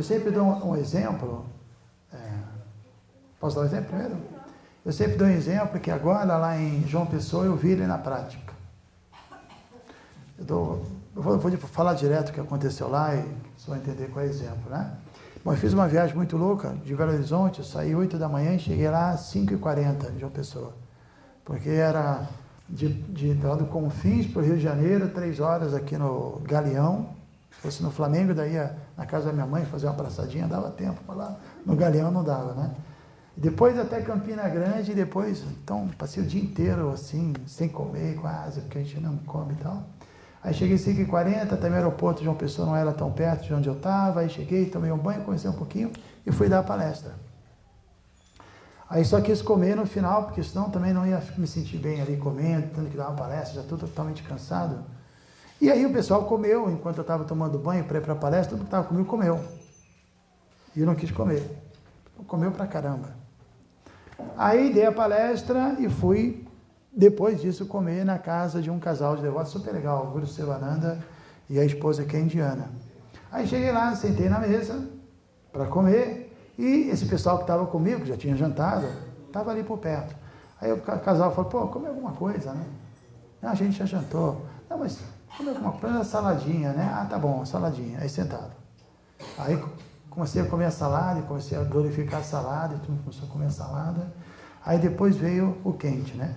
sempre dou um exemplo. Posso dar um exemplo primeiro? Eu sempre dou um exemplo que agora lá em João Pessoa eu vi ele na prática. Eu vou falar direto o que aconteceu lá e vocês vão entender qual é o exemplo, né? Bom, eu fiz uma viagem muito louca de Belo Horizonte, eu saí 8 da manhã e cheguei lá às 5h40 em João Pessoa. Porque era lá do Confins para o Rio de Janeiro, 3 horas aqui no Galeão. Se fosse no Flamengo, daí ia na casa da minha mãe fazer uma abraçadinha, dava tempo para lá. No Galeão não dava, né? Depois até Campina Grande, e depois, então, passei o dia inteiro assim, sem comer quase, porque a gente não come e tal. Aí cheguei 5h40, até o aeroporto de João Pessoa não era tão perto de onde eu estava, aí cheguei, tomei um banho, conheci um pouquinho e fui dar a palestra. Aí só quis comer no final, porque senão também não ia me sentir bem ali comendo, tendo que dar uma palestra, já estou totalmente cansado. E aí o pessoal comeu, enquanto eu estava tomando banho para ir para a palestra, todo mundo que estava comigo comeu. E eu não quis comer. Comeu pra caramba. Aí dei a palestra e fui, depois disso, comer na casa de um casal de devotos super legal, o Guru Sivananda e a esposa que é indiana. Aí cheguei lá, sentei na mesa para comer e esse pessoal que estava comigo, que já tinha jantado, estava ali por perto. Aí o casal falou, pô, come alguma coisa, né? Não, a gente já jantou. Não, mas come alguma coisa, saladinha, né? Ah, tá bom, saladinha. Aí sentado. Aí comecei a comer a salada, e comecei a glorificar a salada, e todo mundo começou a comer a salada. Aí depois veio o quente, né?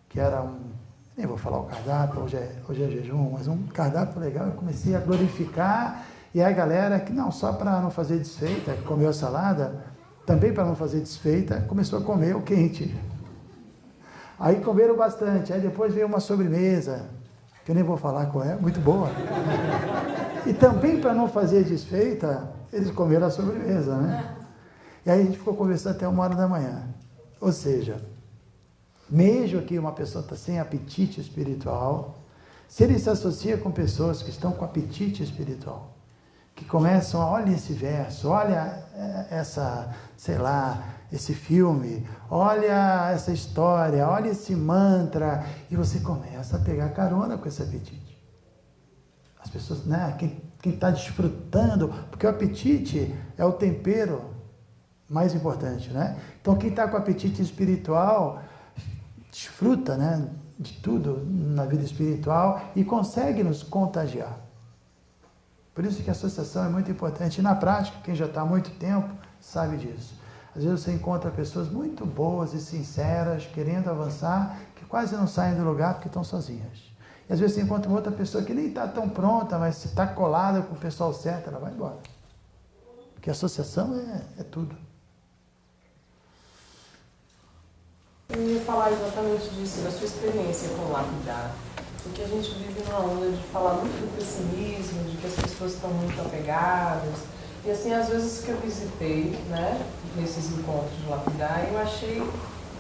Que era nem vou falar o cardápio, hoje é jejum, mas um cardápio legal. Eu comecei a glorificar, e aí a galera, que não, só para não fazer desfeita, que comeu a salada, também para não fazer desfeita, começou a comer o quente. Aí comeram bastante, aí depois veio uma sobremesa, que eu nem vou falar qual é, muito boa. E também para não fazer desfeita, eles comeram a sobremesa, né? E aí a gente ficou conversando até 1h da manhã. Ou seja, mesmo que uma pessoa está sem apetite espiritual, se ele se associa com pessoas que estão com apetite espiritual, que começam a olha esse verso, olha essa, sei lá, esse filme, olha essa história, olha esse mantra, e você começa a pegar carona com esse apetite. As pessoas, né, quem está desfrutando, porque o apetite é o tempero mais importante, né? Então quem está com apetite espiritual desfruta, né, de tudo na vida espiritual e consegue nos contagiar. Por isso que a associação é muito importante. E na prática, quem já está há muito tempo sabe disso. Às vezes você encontra pessoas muito boas e sinceras, querendo avançar, que quase não saem do lugar porque estão sozinhas. E às vezes você encontra uma outra pessoa que nem está tão pronta, mas se está colada com o pessoal certo, ela vai embora. Porque a associação é tudo. Eu ia falar exatamente disso, da sua experiência com o lapidar. Porque a gente vive numa onda de falar muito do pessimismo, de que as pessoas estão muito apegadas. E assim, às vezes que eu visitei, né, nesses encontros de lapidar, eu achei,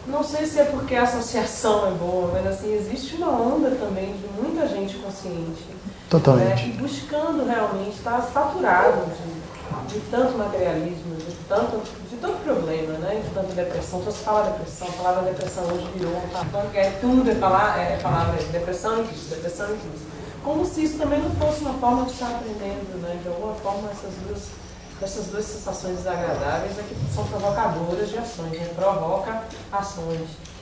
não sei se é porque a associação é boa, mas assim, existe uma onda também de muita gente consciente. Totalmente. Né, buscando realmente estar saturado de tanto materialismo, de tanto problema, né? De tanta depressão. Então se fala depressão, a palavra depressão hoje virou, tudo é palavra depressão e crise. Como se isso também não fosse uma forma de estar aprendendo, né? De alguma forma essas duas sensações desagradáveis é que são provocadoras de ações, né? Provoca ações.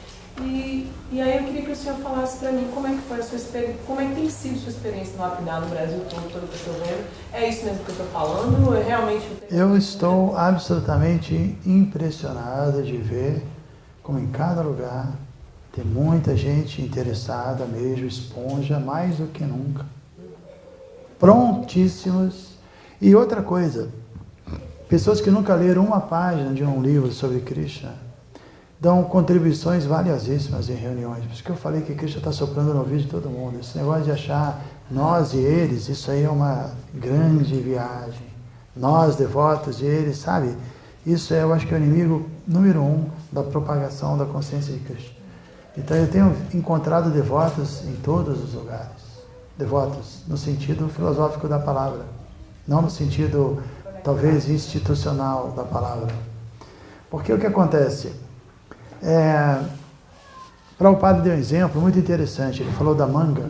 E aí eu queria que o senhor falasse para mim como é que foi a sua experiência, como é que tem sido a sua experiência no lapidar no Brasil todo que eu estou vendo. É isso mesmo que eu estou falando? Ou realmente eu estou absolutamente impressionado de ver como em cada lugar tem muita gente interessada mesmo, esponja, mais do que nunca. Prontíssimos. E outra coisa, pessoas que nunca leram uma página de um livro sobre Krishna, dão contribuições valiosíssimas em reuniões. Por isso que eu falei que Krishna está soprando no ouvido de todo mundo. Esse negócio de achar nós e eles, isso aí é uma grande viagem. Nós, devotos, e eles, sabe? Isso eu acho que é o inimigo número 1 da propagação da consciência de Krishna. Então eu tenho encontrado devotos em todos os lugares. Devotos no sentido filosófico da palavra, não no sentido, talvez, institucional da palavra. Porque o que acontece? Prabhupada deu um exemplo muito interessante. Ele falou da manga.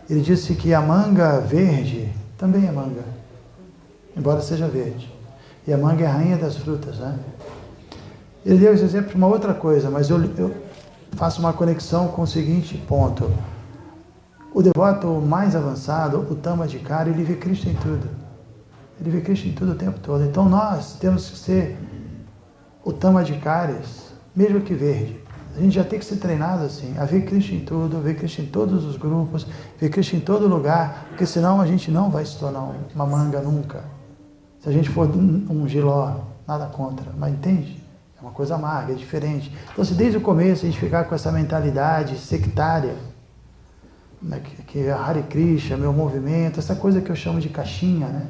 Ele disse que a manga verde também é manga. embora seja verde. E a manga é a rainha das frutas, né? Ele deu esse exemplo de uma outra coisa, mas eu faço uma conexão com o seguinte ponto. O devoto mais avançado, o Tamadikari, ele vê Cristo em tudo. Ele vê Cristo em tudo o tempo todo. Então nós temos que ser o Tamadikaris, mesmo que verde. A gente já tem que ser treinado assim, a ver Cristo em tudo, ver Cristo em todos os grupos, ver Cristo em todo lugar, porque senão a gente não vai se tornar uma manga nunca. Se a gente for um giló, nada contra, mas entende? É uma coisa amarga, é diferente. Então se desde o começo a gente ficar com essa mentalidade sectária, que é Hare Krishna, meu movimento, essa coisa que eu chamo de caixinha, né?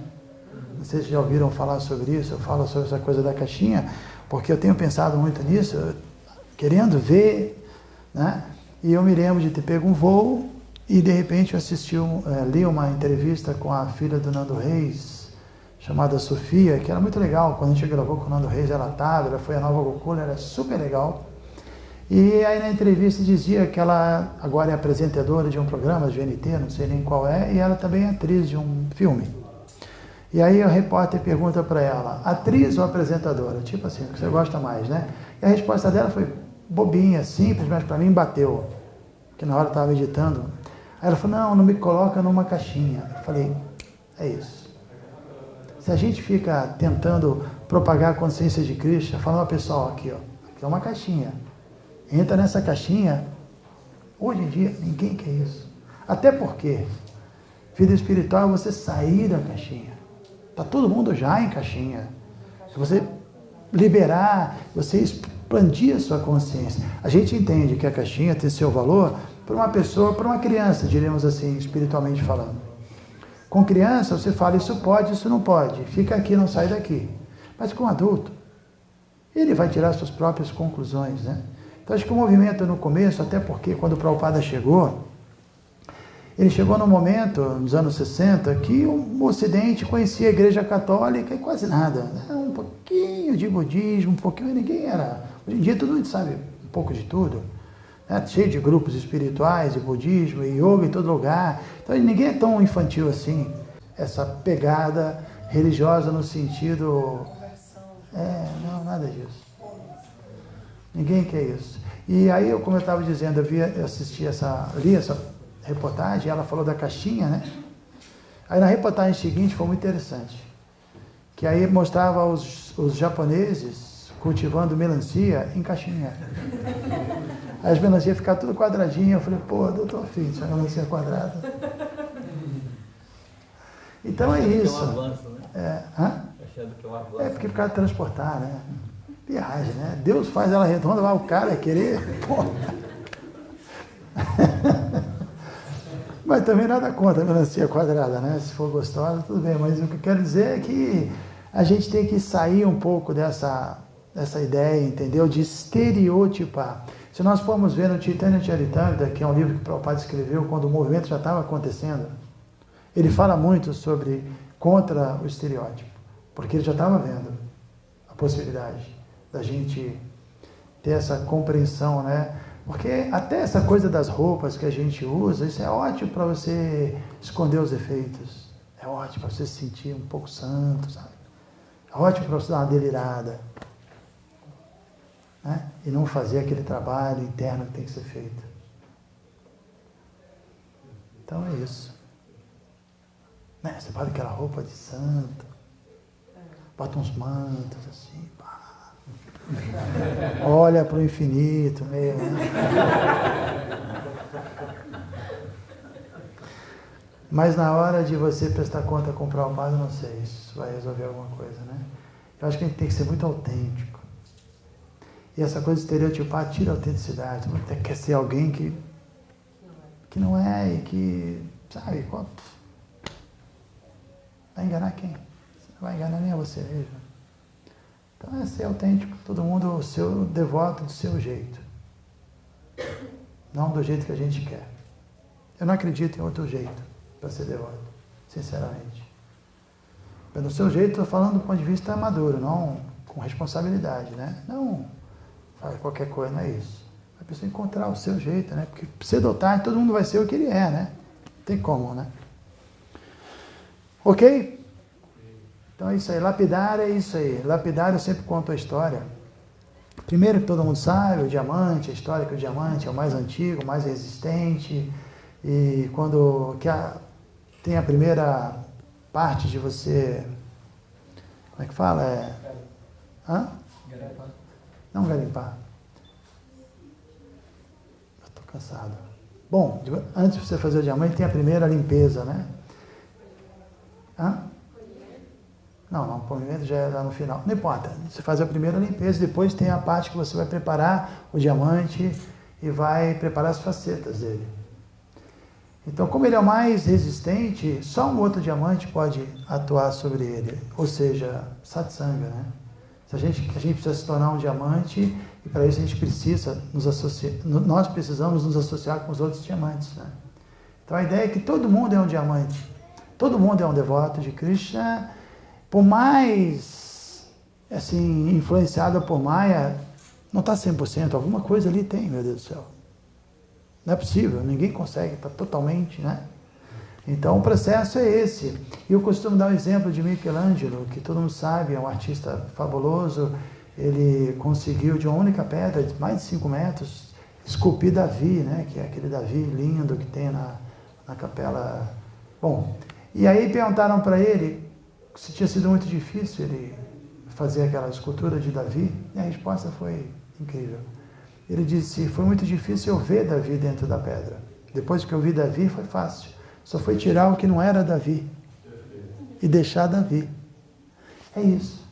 Não sei se já ouviram falar sobre isso, eu falo sobre essa coisa da caixinha, porque eu tenho pensado muito nisso, querendo ver, né? E eu me lembro de ter pego um voo e de repente eu li uma entrevista com a filha do Nando Reis, chamada Sofia, que era muito legal. Quando a gente gravou com o Nando Reis, ela foi a nova Gokula, era super legal. E aí na entrevista dizia que ela agora é apresentadora de um programa de GNT, não sei nem qual é, e ela também é atriz de um filme. E aí o repórter pergunta para ela, atriz ou apresentadora? Tipo assim, o que você gosta mais, né? E a resposta dela foi bobinha, simples, mas para mim bateu. Que na hora eu estava meditando. Aí ela falou, não me coloca numa caixinha. Eu falei, é isso. Se a gente fica tentando propagar a consciência de Krishna, falando, pessoal, aqui é uma caixinha. Entra nessa caixinha. Hoje em dia, ninguém quer isso. Até porque vida espiritual é você sair da caixinha. Está todo mundo já em caixinha. Se você liberar, você expandir a sua consciência. A gente entende que a caixinha tem seu valor para uma pessoa, para uma criança, diríamos assim, espiritualmente falando. Com criança, você fala, isso pode, isso não pode. Fica aqui, não sai daqui. Mas com adulto, ele vai tirar suas próprias conclusões, né? Então, acho que o movimento no começo, até porque quando o Prabhupada chegou, ele chegou num momento, nos anos 60, que o Ocidente conhecia a Igreja Católica e quase nada. Né? Um pouquinho de budismo, um pouquinho, ninguém era. Hoje em dia todo mundo sabe um pouco de tudo. Né? Cheio de grupos espirituais, de budismo e yoga em todo lugar. Então ninguém é tão infantil assim. Essa pegada religiosa no sentido... não, nada disso. Ninguém quer isso. E aí, como eu estava dizendo, eu li essa reportagem, ela falou da caixinha, né? Aí na reportagem seguinte foi muito interessante, que aí mostrava os japoneses cultivando melancia em caixinha. Aí as melancias ficaram tudo quadradinhas, eu falei, eu tô afim dessa melancia quadrada. Então é isso. É um avanço, né? Achando que é um avanço. Porque ficar transportar, né? Viagem, né? Deus faz ela redonda, vai o cara querer, Mas também nada contra a melancia quadrada, né? Se for gostosa, tudo bem. Mas o que eu quero dizer é que a gente tem que sair um pouco dessa ideia, entendeu? De estereotipar. Se nós formos ver no Chaitanya Charitamrita, que é um livro que o Prabhupada escreveu quando o movimento já estava acontecendo, ele fala muito contra o estereótipo, porque ele já estava vendo a possibilidade da gente ter essa compreensão, né? Porque até essa coisa das roupas que a gente usa, isso é ótimo para você esconder os efeitos. É ótimo para você se sentir um pouco santo, sabe? É ótimo para você dar uma delirada. Né? E não fazer aquele trabalho interno que tem que ser feito. Então é isso. Né? Você bota aquela roupa de santo, bota uns mantos assim, pá. Olha para o infinito mesmo. Né? Mas na hora de você prestar conta com o Prabhupada, não sei se isso vai resolver alguma coisa, né? Eu acho que a gente tem que ser muito autêntico. E essa coisa de estereotipar tira a autenticidade. Você quer ser alguém que não é e que, sabe, vai enganar quem? Você não vai enganar nem a você mesmo. Então é ser autêntico, todo mundo o seu devoto do seu jeito. Não do jeito que a gente quer. Eu não acredito em outro jeito para ser devoto, sinceramente. Pelo seu jeito, estou falando do ponto de vista maduro, não com responsabilidade, né? Não faz qualquer coisa, não é isso. A pessoa encontrar o seu jeito, né? Porque cedo ou tarde todo mundo vai ser o que ele é, né? Não tem como, né? Ok? Então é isso aí, lapidário é isso aí. Lapidário eu sempre conto a história. Primeiro que todo mundo sabe, o diamante, a história que o diamante é o mais antigo, o mais resistente. E quando tem a primeira parte de você... Como é que fala? Hã? Garimpar. Não garimpar. Eu estou cansado. Bom, antes de você fazer o diamante, tem a primeira limpeza, né? Hã? Não, o polimento já é lá no final. Não importa. Você faz a primeira limpeza, depois tem a parte que você vai preparar o diamante e vai preparar as facetas dele. Então, como ele é o mais resistente, só um outro diamante pode atuar sobre ele. Ou seja, satsanga, né? A gente precisa se tornar um diamante e para isso a gente precisa nós precisamos nos associar com os outros diamantes, né? Então a ideia é que todo mundo é um diamante. Todo mundo é um devoto de Krishna. Por mais, assim, influenciado por Maya, não está 100%. Alguma coisa ali tem, meu Deus do céu. Não é possível, ninguém consegue estar totalmente, né? Então o processo é esse. E eu costumo dar um exemplo de Michelangelo, que todo mundo sabe, é um artista fabuloso. Ele conseguiu, de uma única pedra, de mais de 5 metros, esculpir Davi, né? Que é aquele Davi lindo que tem na capela. Bom, e aí perguntaram para ele se tinha sido muito difícil ele fazer aquela escultura de Davi. E a resposta foi incrível. Ele disse, foi muito difícil eu ver Davi dentro da pedra. Depois que eu vi Davi, foi fácil. Só foi tirar o que não era Davi e deixar Davi. É isso.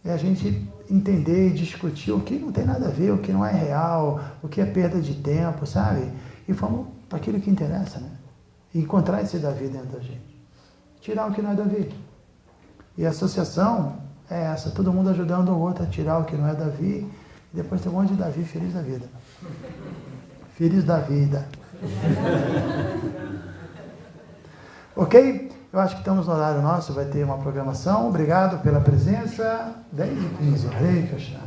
É a gente entender e discutir o que não tem nada a ver, o que não é real, o que é perda de tempo, sabe? E vamos para aquilo que interessa, né? E encontrar esse Davi dentro da gente. Tirar o que não é Davi. E a associação é essa, todo mundo ajudando o outro a tirar o que não é Davi, e depois tem um monte de Davi feliz da vida. Feliz da vida. Ok? Eu acho que estamos no horário nosso, vai ter uma programação. Obrigado pela presença. 10h15. Hare Krishna.